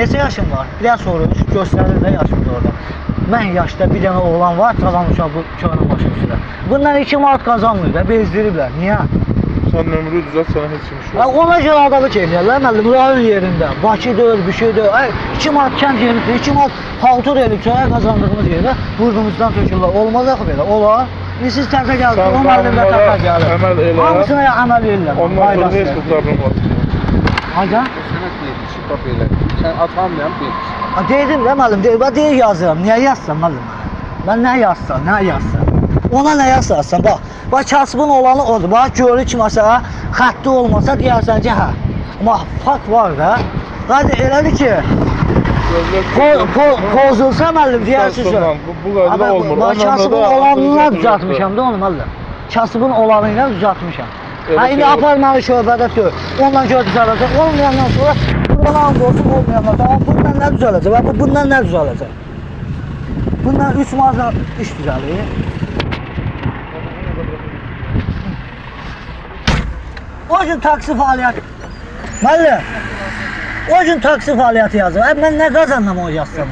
Neçə yaşın var? Bir dənə soruş, göstərir də yaşımda orada. Mən yaşda bir dənə oğlan var, qazanmışam bu köhnə maşın üstündə. Bundan 2 manat qazanmır və bezdiriblər. Niyə? Sən nömrü düzelt, sənə heç kim iş yox. Ona görə adamı çeynəyirlər, müəllim, rayon yerində. Bakı deyil, bir şey deyil. 2 manat kənd yerində, 2 manat paltur elib, sonra qazandığımız yerdə burnumuzdan tökürlər. Olmaz axı belə, olar. Siz tərəfə gəldiniz, o müəllimdə tərəfə gəlir. Əməl elə. Hamısına əməl edirlər. Ondan sonra heç bir problem var. Hacı? Sənət deyilmişi, bak elə. Sən atanmayan bilirsən. Dedim də müəllim, deyir yazıram. Niyə yazsam müəllim? Mən nə yazsam, nə yazsam? Ona nə yazarsan, bax kasbın olanı odur. Bax, görür ki, məsələ, xətti olmasa deyərsən ki, hə. Amma fakt var da. Hadi elədir ki, pozulsa müəllim deyərsin ki, bu qayda olmur. Bax, kasbın olanına düzəltmişəm də onu müəllim. Kasbın olanıyla düzəltmişəm. Hə, indi aparmalı şöbədə tör. Ondan görə düzələcək. Olmayandan sonra buradan qorsun, olmayandan sonra bundan nə düzələcək? Bax, bundan nə düzələcək? Bundan 3 manatla iş düzəlir. O gün taksi fəaliyyəti, müəllim, o gün taksi fəaliyyəti yazır. Mən nə qazandım o yazsam?